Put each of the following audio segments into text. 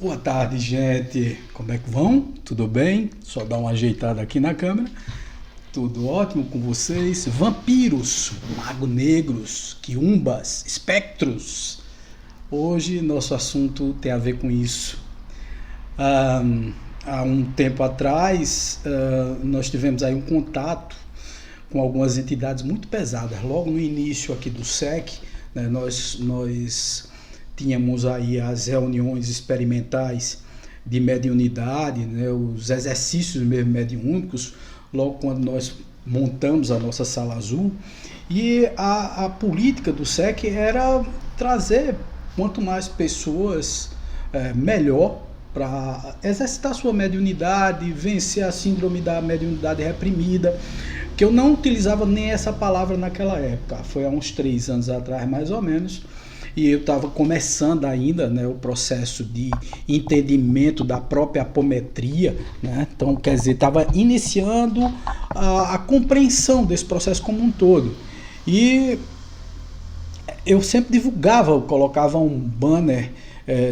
Boa tarde, gente. Como é que vão? Tudo bem? Só dar uma ajeitada aqui na câmera. Tudo ótimo com vocês? Vampiros, magos negros, quiumbas, espectros. Hoje nosso assunto tem a ver com isso. Ah, Há um tempo atrás, nós tivemos aí um contato com algumas entidades muito pesadas. Logo no início aqui do SEC, né, nós tínhamos aí as reuniões experimentais de mediunidade, né, os exercícios mesmo mediúnicos, logo quando nós montamos a nossa sala azul. E a política do SEC era trazer quanto mais pessoas, melhor, para exercitar sua mediunidade, vencer a síndrome da mediunidade reprimida, que eu não utilizava nem essa palavra naquela época, foi há uns 3 anos atrás mais ou menos, e eu estava começando ainda, né, o processo de entendimento da própria apometria, né? Então, quer dizer, estava iniciando a compreensão desse processo como um todo. E eu sempre divulgava, eu colocava um banner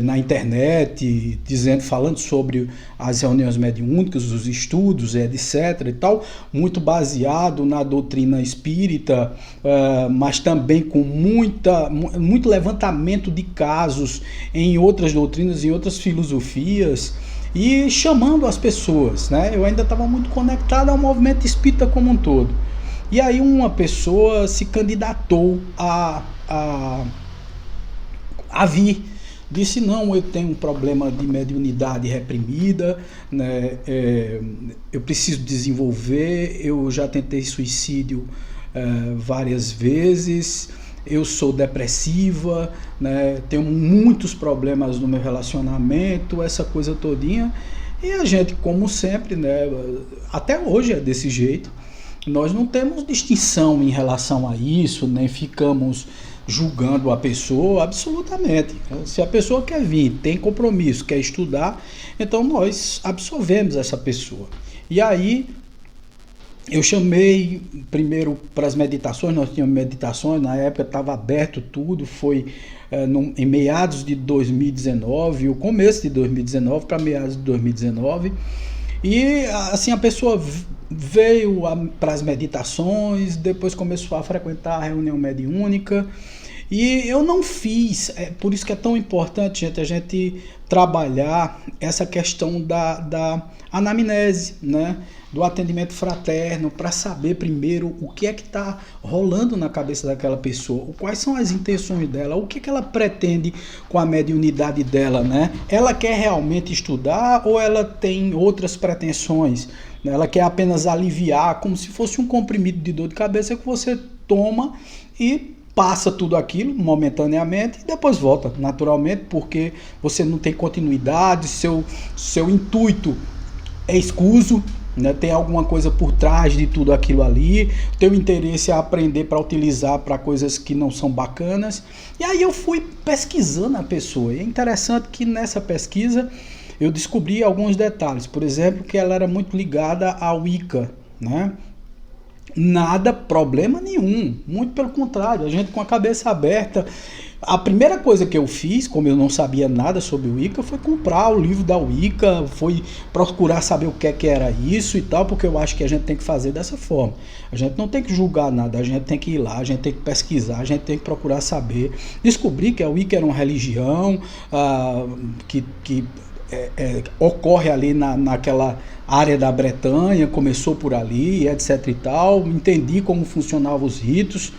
na internet, falando sobre as reuniões mediúnicas, os estudos, etc. e tal, muito baseado na doutrina espírita, mas também com muito levantamento de casos em outras doutrinas, em outras filosofias, e chamando as pessoas, né? Eu ainda estava muito conectado ao movimento espírita como um todo. E aí uma pessoa se candidatou a vir. Disse, não, eu tenho um problema de mediunidade reprimida, né? Eu preciso desenvolver, eu já tentei suicídio várias vezes, eu sou depressiva, né? Tenho muitos problemas no meu relacionamento, essa coisa todinha. E a gente, como sempre, né? Até hoje é desse jeito, nós não temos distinção em relação a isso, nem ficamos julgando a pessoa absolutamente. Se a pessoa quer vir, tem compromisso, quer estudar, então nós absorvemos essa pessoa. E aí eu chamei primeiro para as meditações, nós tínhamos meditações, na época estava aberto tudo, foi em meados de 2019, o começo de 2019 para meados de 2019, e assim a pessoa veio para as meditações, depois começou a frequentar a reunião mediúnica, e eu não fiz, por isso que é tão importante, gente, a gente trabalhar essa questão da anamnese, né? Do atendimento fraterno, para saber primeiro o que é que está rolando na cabeça daquela pessoa, quais são as intenções dela, o que é que ela pretende com a mediunidade dela, né? Ela quer realmente estudar ou ela tem outras pretensões? Ela quer apenas aliviar, como se fosse um comprimido de dor de cabeça que você toma e passa tudo aquilo momentaneamente e depois volta naturalmente, porque você não tem continuidade, seu intuito é escuso, né? Tem alguma coisa por trás de tudo aquilo ali, teu interesse é aprender para utilizar para coisas que não são bacanas. E aí eu fui pesquisando a pessoa, e é interessante que nessa pesquisa eu descobri alguns detalhes, por exemplo, que ela era muito ligada ao Wicca, né? Nada, problema nenhum, muito pelo contrário, a gente com a cabeça aberta. A primeira coisa que eu fiz, como eu não sabia nada sobre o Wicca, foi comprar o livro da Wicca, foi procurar saber o que era isso e tal, porque eu acho que a gente tem que fazer dessa forma. A gente não tem que julgar nada, a gente tem que ir lá, a gente tem que pesquisar, a gente tem que procurar saber. Descobri que a Wicca era uma religião que ocorre ali naquela área da Bretanha, começou por ali, etc e tal, entendi como funcionavam os ritos,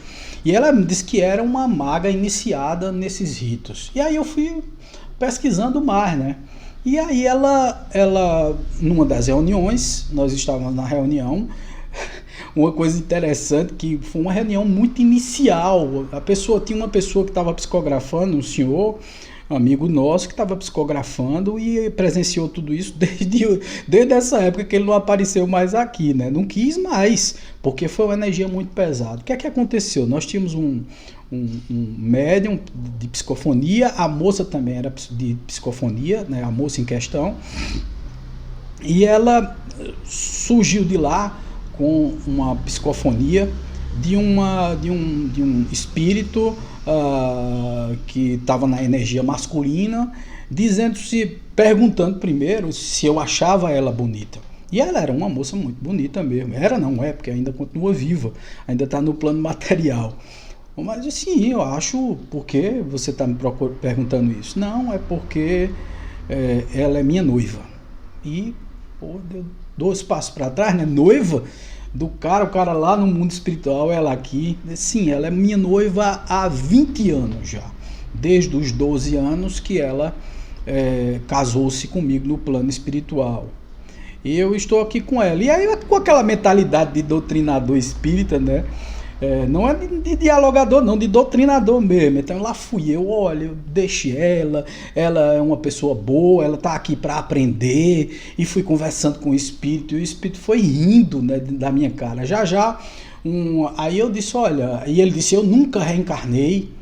e ela me disse que era uma maga iniciada nesses ritos. E aí eu fui pesquisando mais, né? E aí ela numa das reuniões, nós estávamos na reunião, uma coisa interessante, que foi uma reunião muito inicial, tinha uma pessoa que estava psicografando, um senhor, um amigo nosso que estava psicografando e presenciou tudo isso desde essa época que ele não apareceu mais aqui, né? Não quis mais, porque foi uma energia muito pesada. O que é que aconteceu? Nós tínhamos um médium de psicofonia, a moça também era de psicofonia, né? A moça em questão, e ela surgiu de lá com uma psicofonia de um espírito que estava na energia masculina, perguntando primeiro se eu achava ela bonita. E ela era uma moça muito bonita mesmo. Era, não é, porque ainda continua viva, ainda está no plano material. Mas assim, eu acho, por que você está me perguntando isso? Não, é porque ela é minha noiva. E, pô, deu 2 passos para trás, né? Noiva do cara, o cara lá no mundo espiritual, ela aqui. Sim, ela é minha noiva há 20 anos já. Desde os 12 anos que ela casou-se comigo no plano espiritual. E eu estou aqui com ela. E aí, com aquela mentalidade de doutrinador espírita, né? Não é de dialogador, não, de doutrinador mesmo. Então lá fui eu, olha, eu deixei ela é uma pessoa boa, ela está aqui para aprender, e fui conversando com o espírito, e o espírito foi rindo, né, da minha cara. Aí eu disse, olha, e ele disse, eu nunca reencarnei.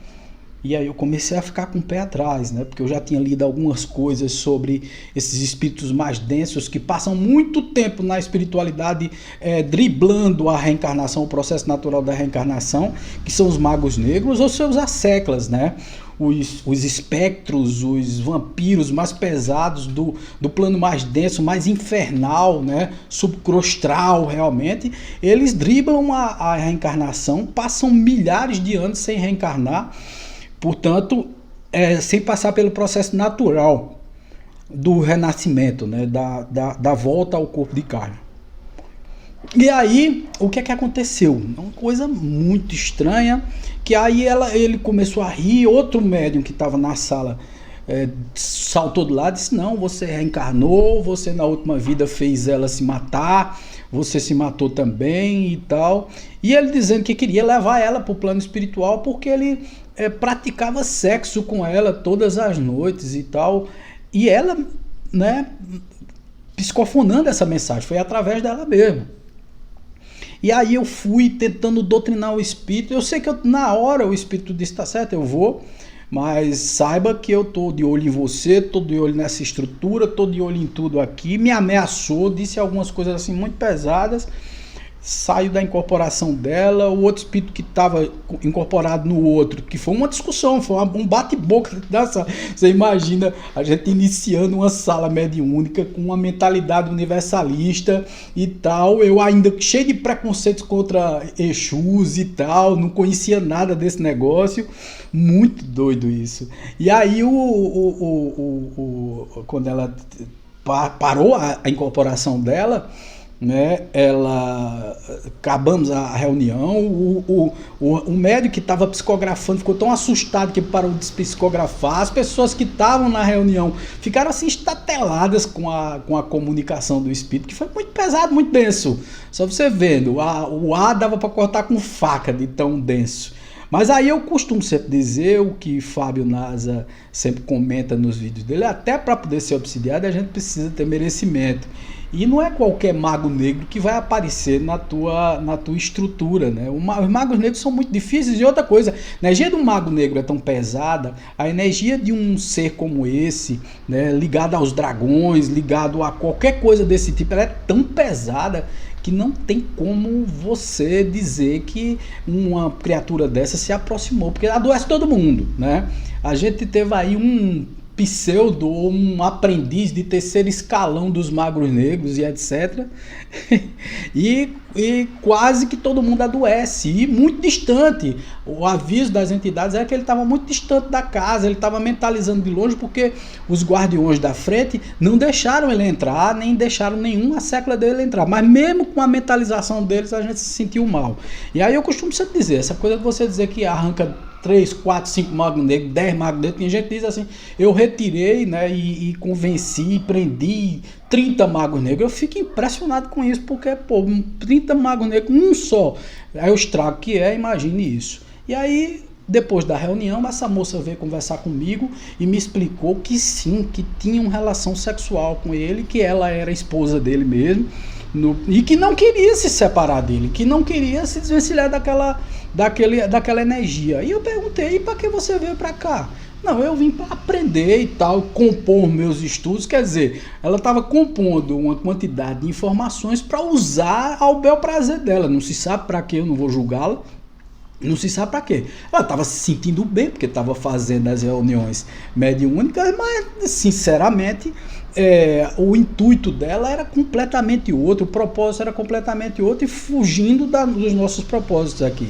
E aí eu comecei a ficar com o pé atrás, né? Porque eu já tinha lido algumas coisas sobre esses espíritos mais densos que passam muito tempo na espiritualidade driblando a reencarnação, o processo natural da reencarnação, que são os magos negros ou seus asseclas, né? Os espectros, os vampiros mais pesados do plano mais denso, mais infernal, né? Subcrostral, realmente, eles driblam a reencarnação, passam milhares de anos sem reencarnar, portanto, sem passar pelo processo natural do renascimento, né? da volta ao corpo de carne. E aí, o que aconteceu? Uma coisa muito estranha, que aí ele começou a rir, outro médium que estava na sala saltou do lado e disse, não, você reencarnou, você na última vida fez ela se matar, você se matou também e tal. E ele dizendo que queria levar ela para o plano espiritual porque ele praticava sexo com ela todas as noites e tal. E ela, né, psicofonando essa mensagem, foi através dela mesmo. E aí eu fui tentando doutrinar o espírito. Eu sei que na hora o espírito disse, tá certo, eu vou, mas saiba que eu tô de olho em você, tô de olho nessa estrutura, tô de olho em tudo aqui. Me ameaçou, disse algumas coisas assim muito pesadas. Saiu da incorporação dela, o outro espírito que estava incorporado no outro, que foi uma discussão, foi um bate-boca. Você imagina a gente iniciando uma sala mediúnica com uma mentalidade universalista e tal, eu ainda cheio de preconceitos contra Exus e tal, não conhecia nada desse negócio, muito doido isso. E aí quando ela parou a incorporação dela, né, acabamos a reunião, o médico que estava psicografando ficou tão assustado que parou de psicografar. As pessoas que estavam na reunião ficaram assim estateladas com a comunicação do espírito, que foi muito pesado, muito denso. Só você vendo, o ar dava para cortar com faca de tão denso. Mas aí eu costumo sempre dizer o que Fábio Naza sempre comenta nos vídeos dele, até para poder ser obsidiado a gente precisa ter merecimento. E não é qualquer mago negro que vai aparecer na tua estrutura, né? Os magos negros são muito difíceis. E outra coisa, a energia de um mago negro é tão pesada, a energia de um ser como esse, né, ligado aos dragões, ligado a qualquer coisa desse tipo, ela é tão pesada que não tem como você dizer que uma criatura dessa se aproximou, porque adoece todo mundo, né? A gente teve aí um pseudo, um aprendiz de terceiro escalão dos magos negros e etc. e quase que todo mundo adoece, e muito distante. O aviso das entidades é que ele estava muito distante da casa, ele estava mentalizando de longe, porque os guardiões da frente não deixaram ele entrar, nem deixaram nenhuma sécula dele entrar, mas mesmo com a mentalização deles a gente se sentiu mal. E aí eu costumo sempre dizer, essa coisa de você dizer que arranca 3, 4, 5 magos negros, 10 magos negros, tem gente que diz assim, eu retirei, né, e convenci, prendi 30 magos negros. Eu fico impressionado com isso, porque, pô, 30 magos negros, um só, aí o estrago que imagine isso. E aí, depois da reunião, essa moça veio conversar comigo e me explicou que sim, que tinha uma relação sexual com ele, que ela era esposa dele mesmo, e que não queria se separar dele, que não queria se desvencilhar daquela energia. E eu perguntei, e para que você veio para cá? Não, eu vim para aprender e tal, compor meus estudos. Quer dizer, ela estava compondo uma quantidade de informações para usar ao bel prazer dela. Não se sabe para que, eu não vou julgá-la. Não se sabe para quê. Ela estava se sentindo bem, porque estava fazendo as reuniões mediúnicas, mas, sinceramente, o intuito dela era completamente outro, o propósito era completamente outro, e fugindo dos nossos propósitos aqui.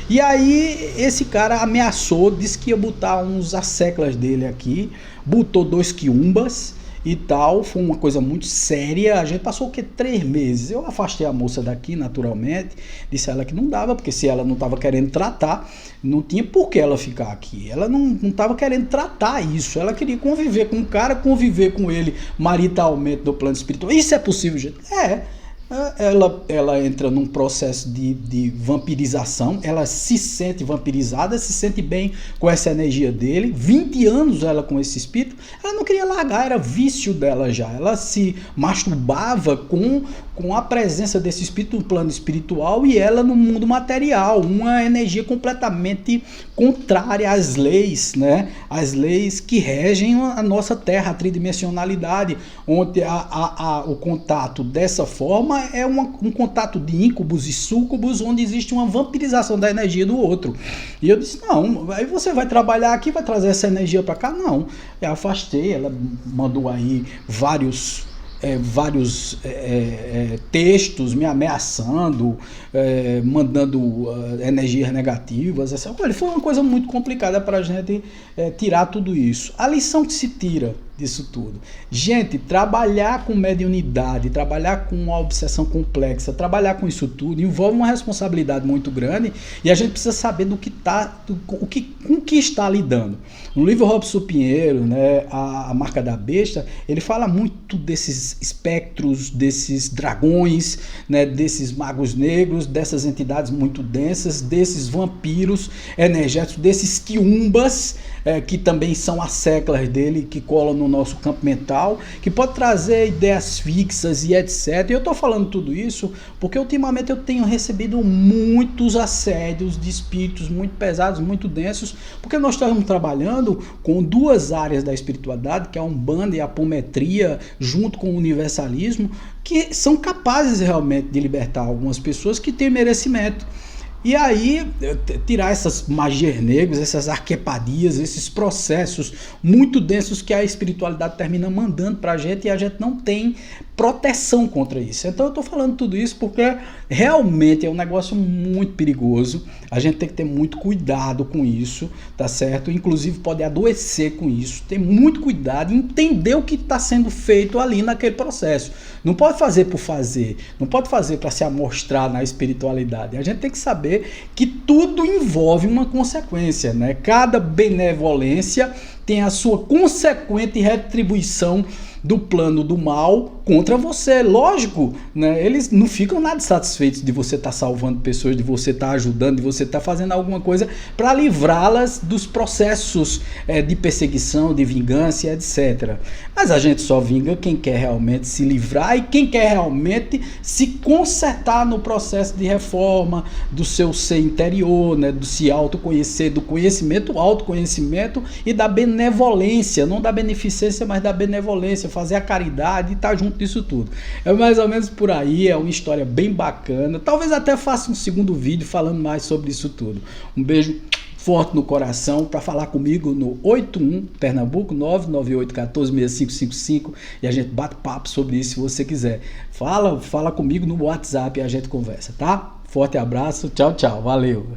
E aí, esse cara ameaçou, disse que ia botar uns asseclas dele aqui, botou 2 quiumbas e tal, foi uma coisa muito séria. A gente passou o que? 3 meses. Eu afastei a moça daqui, naturalmente, disse a ela que não dava, porque se ela não estava querendo tratar, não tinha por que ela ficar aqui. Ela não estava querendo tratar isso, ela queria conviver com o cara, conviver com ele maritalmente no plano espiritual. Isso é possível, gente? Ela entra num processo de vampirização, ela se sente vampirizada, se sente bem com essa energia dele, 20 anos ela com esse espírito, ela não queria largar, era vício dela já, ela se masturbava com a presença desse espírito no plano espiritual e ela no mundo material, uma energia completamente contrária às leis, né? As leis que regem a nossa Terra, a tridimensionalidade, onde o contato dessa forma é um contato de íncubos e súcubos, onde existe uma vampirização da energia do outro. E eu disse, não, aí você vai trabalhar aqui, vai trazer essa energia para cá? Não. Eu afastei, ela mandou aí vários textos me ameaçando, mandando energias negativas. Foi uma coisa muito complicada para a gente tirar tudo isso. A lição que se tira disso tudo: gente, trabalhar com mediunidade, trabalhar com uma obsessão complexa, trabalhar com isso tudo envolve uma responsabilidade muito grande, e a gente precisa saber com o que está lidando. No livro Robson Pinheiro, né, a Marca da Besta, ele fala muito desses espectros, desses dragões, né, desses magos negros, dessas entidades muito densas, desses vampiros energéticos, desses quiumbas, que também são as seclas dele, que colam no nosso campo mental, que pode trazer ideias fixas e etc. E eu estou falando tudo isso porque ultimamente eu tenho recebido muitos assédios de espíritos muito pesados, muito densos, porque nós estamos trabalhando com 2 áreas da espiritualidade, que é a Umbanda e a Apometria, junto com o universalismo, que são capazes realmente de libertar algumas pessoas que têm merecimento. E aí, tirar essas magias negras, essas arquepadias, esses processos muito densos que a espiritualidade termina mandando pra gente, e a gente não tem proteção contra isso. Então eu tô falando tudo isso porque realmente é um negócio muito perigoso. A gente tem que ter muito cuidado com isso, tá certo? Inclusive pode adoecer com isso. Ter muito cuidado e entender o que está sendo feito ali naquele processo. Não pode fazer por fazer, não pode fazer para se amostrar na espiritualidade. A gente tem que saber que tudo envolve uma consequência, né? Cada benevolência tem a sua consequente retribuição do plano do mal contra você. Lógico, né? Eles não ficam nada satisfeitos de você estar salvando pessoas, de você estar ajudando, de você estar fazendo alguma coisa para livrá-las dos processos de perseguição, de vingança, etc. Mas a gente só vinga quem quer realmente se livrar e quem quer realmente se consertar no processo de reforma do seu ser interior, né? Do se autoconhecer, do conhecimento, autoconhecimento e da benevolência, não da beneficência, mas da benevolência, fazer a caridade e estar junto disso tudo. É mais ou menos por aí, é uma história bem bacana. Talvez até faça um segundo vídeo falando mais sobre isso tudo. Um beijo forte no coração. Para falar comigo no 81 Pernambuco 998146555 e a gente bate papo sobre isso se você quiser. Fala comigo no WhatsApp e a gente conversa, tá? Forte abraço, tchau, valeu.